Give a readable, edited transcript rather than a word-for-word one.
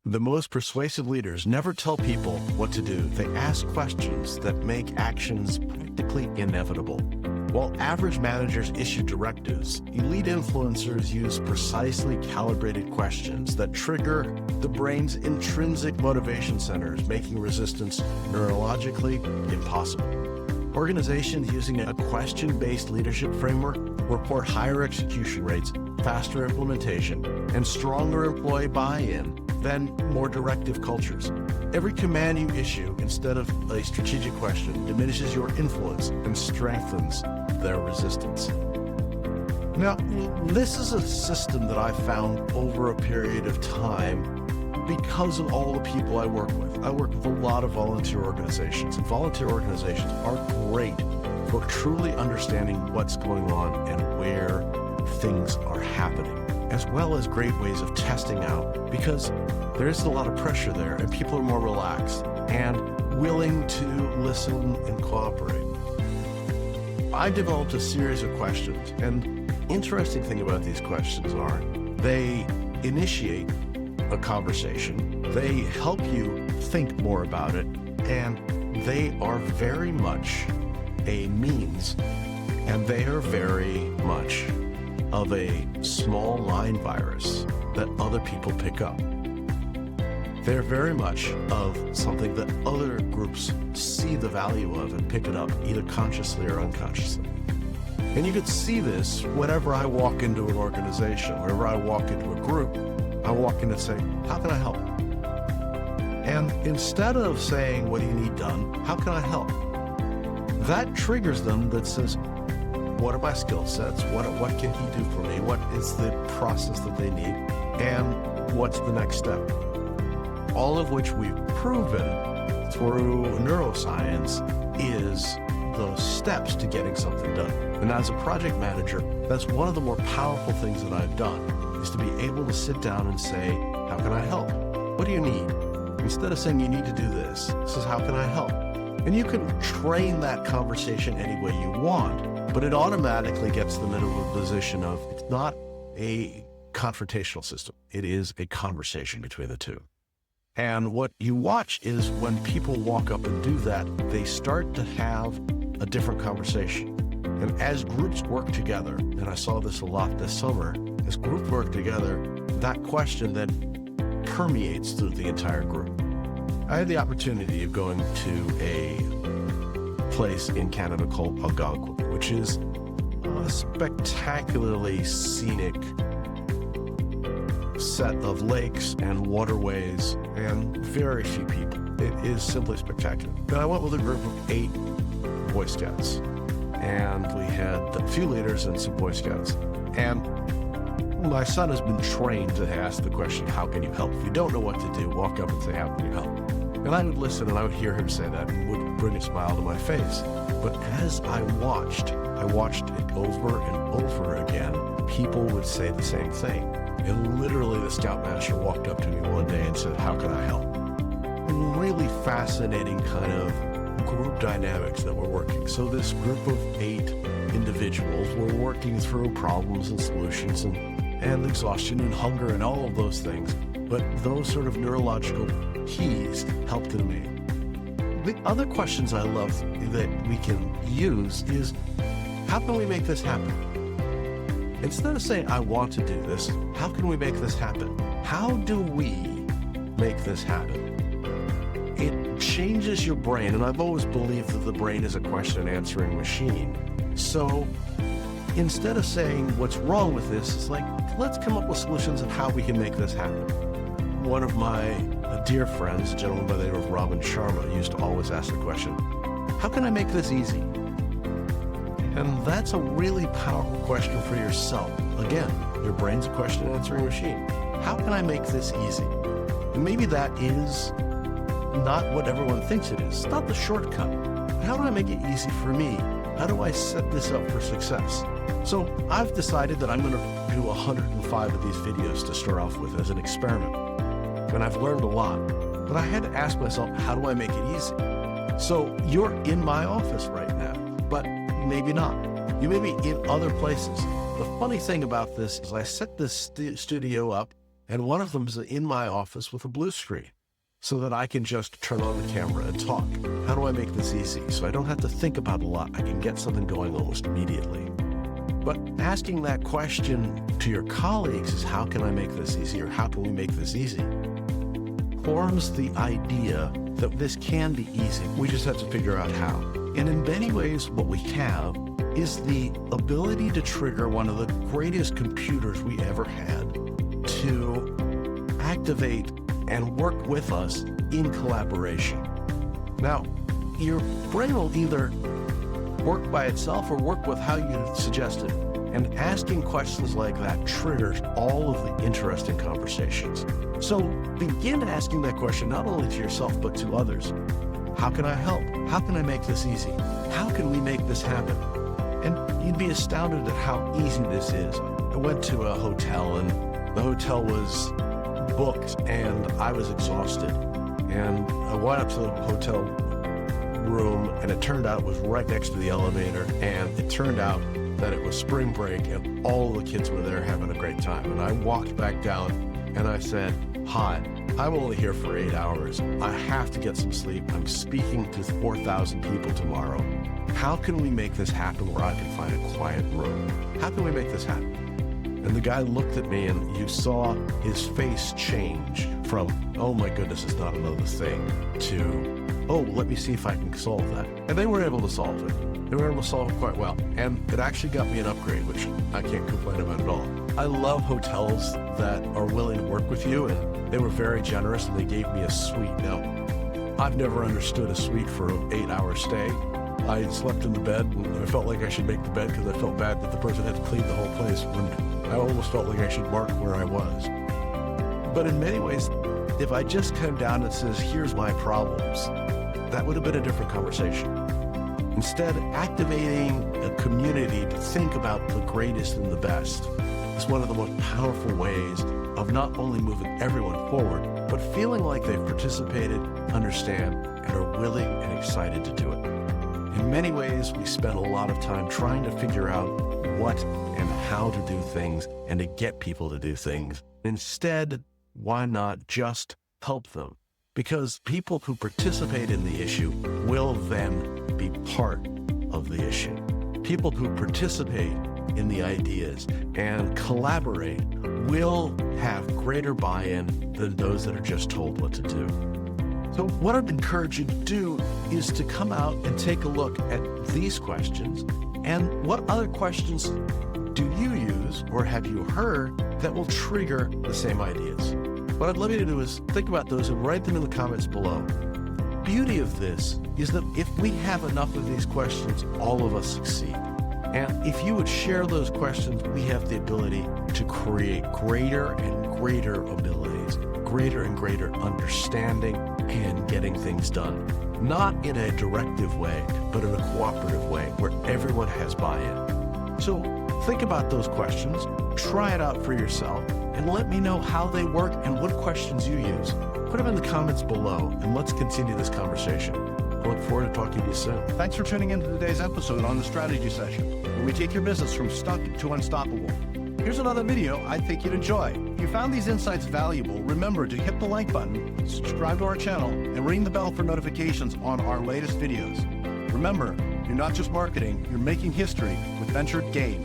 The most persuasive leaders never tell people what to do. They ask questions that make actions practically inevitable. While average managers issue directives, elite influencers use precisely calibrated questions that trigger the brain's intrinsic motivation centers, making resistance neurologically impossible. Organizations using a question-based leadership framework report higher execution rates, faster implementation, and stronger employee buy-in than more directive cultures. Every command you issue instead of a strategic question diminishes your influence and strengthens their resistance. Now, this is a system that I found over a period of time because of all the people I work with. I work with a lot of volunteer organizations, and volunteer organizations are great for truly understanding what's going on and where things are happening, as well as great ways of testing out, because there isn't a lot of pressure there and people are more relaxed and willing to listen and cooperate. I've developed a series of questions, and the interesting thing about these questions are they initiate a conversation, they help you think more about it, and they are very much a means, and they are very much of a small mind virus that other people pick up. They're very much of something that other groups see the value of and pick it up, either consciously or unconsciously. And you could see this whenever I walk into an organization, whenever I walk into a group, I walk in and say, how can I help? And instead of saying, what do you need done? How can I help? That triggers them, that says, what are my skill sets? What can he do for me? What is the process that they need? And what's the next step? All of which we've proven through neuroscience is those steps to getting something done. And as a project manager, that's one of the more powerful things that I've done, is to be able to sit down and say, how can I help? What do you need? Instead of saying you need to do this, this is how can I help? And you can train that conversation any way you want, but it automatically gets them into a position of, it's not a confrontational system. It is a conversation between the two. And what you watch is when people walk up and do that, they start to have a different conversation. And as groups work together, and I saw this a lot this summer, as groups work together, that question then permeates through the entire group. I had the opportunity of going to a place in Canada called Algonquin, which is a spectacularly scenic set of lakes and waterways and very few people. It is simply spectacular. And I went with a group of 8 Boy Scouts, and we had a few leaders and some Boy Scouts. And my son has been trained to ask the question, how can you help? If you don't know what to do, walk up and say, how can you help? And I would listen and I would hear him say that and would bring a smile to my face. But as I watched it over and over again, people would say the same thing. And literally the Scoutmaster walked up to me one day and said, how can I help? Really fascinating kind of group dynamics that were working. So this group of 8 individuals were working through problems and solutions and exhaustion and hunger and all of those things. But those sort of neurological keys helped them me. The other questions I love that we can use is, how can we make this happen? Instead of saying, I want to do this, how can we make this happen? How do we make this happen? It changes your brain, and I've always believed that the brain is a question and answering machine. So instead of saying, what's wrong with this, it's like, let's come up with solutions of how we can make this happen. One of my dear friends, a gentleman by the name of Robin Sharma, used to always ask the question, how can I make this easy? And that's a really powerful question for yourself. Again, your brain's a question and answering machine. How can I make this easy? And maybe that is not what everyone thinks it is. It's not the shortcut. How do I make it easy for me? How do I set this up for success? So I've decided that I'm going to do 105 of these videos to start off with as an experiment. And I've learned a lot, but I had to ask myself, how do I make it easy? So you're in my office right now, but maybe not. You may be in other places. The funny thing about this is I set this studio up And one of them is in my office with a blue screen so that I can just turn on the camera and talk. How do I make this easy? So I don't have to think about a lot. I can get something going almost immediately. But asking that question to your colleagues is, how can I make this easy, or how can we make this easy, forms the idea that this can be easy. We just have to figure out how. And in many ways, what we have is the ability to trigger one of the greatest computers we ever had to activate and work with us in collaboration. Now, your brain will either work by itself or work with how you suggested. And asking questions like that triggers all of the interesting conversations. So begin asking that question not only to yourself, but to others. How can I help? How can I make this easy? How can we make this happen? And you'd be astounded at how easy this is. I went to a hotel, and the hotel was booked, and I was exhausted. And I went up to the hotel room, and it turned out it was right next to the elevator, and it turned out that it was spring break, and all the kids were there having a great time. And I walked back down, and I said, "Hi, I'm only here for 8 hours. I have to get some sleep. I'm speaking to 4,000 people tomorrow. How can we make this happen where I can find a quiet room? How can we make this happen?" And the guy looked at me, and you saw his face change from, "Oh my goodness, it's not another thing," to, "Oh, let me see if I can solve that." And they were able to solve it. They were able to solve it quite well. And it actually got me an upgrade, which I can't complain about at all. I love hotels that are willing to work with you, and they were very generous, and they gave me a suite. Now, I've never understood a suite for an 8-hour stay. I slept in the bed, and I felt like I should make the bed because I felt bad that the person had to clean the whole place, when I almost felt like I should mark where I was. But in many ways, if I just came down and says, "Here's my problems," that would have been a different conversation. Instead, activating a community to think about the greatest and the best is one of the most powerful ways of not only moving everyone forward, but feeling like they've participated, understand, and are willing and excited to do it. In many ways, we spend a lot of time trying to figure out what and how to do things and to get people to do things. Instead, why not just help them? Because people who participate in the issue will then be part of the issue. People who participate in the ideas and collaborate will have greater buy-in than those that are just told what to do. So what I'd encourage you to do is to come out and take a look at these questions, and what other questions do you use or have you heard that will trigger the same ideas? What I'd love you to do is think about those and write them in the comments below. The beauty of this is that if we have enough of these questions, all of us succeed. And if you would share those questions, we have the ability to create greater and greater abilities, greater and greater understanding, and getting things done. Not in a directive way, but in a cooperative way where everyone has buy-in. So think about those questions, try it out for yourself, and let me know how they work and what questions you use. Put them in the comments below, and let's continue this conversation. I look forward to talking to you soon. Thanks for tuning in to today's episode on the Strategy Session, where we take your business from stuck to unstoppable. Here's another video I think you'd enjoy. If you found these insights valuable, remember to hit the like button, subscribe to our channel, and ring the bell for notifications on our latest videos. Remember, you're not just marketing, you're making history with Ventured Gain.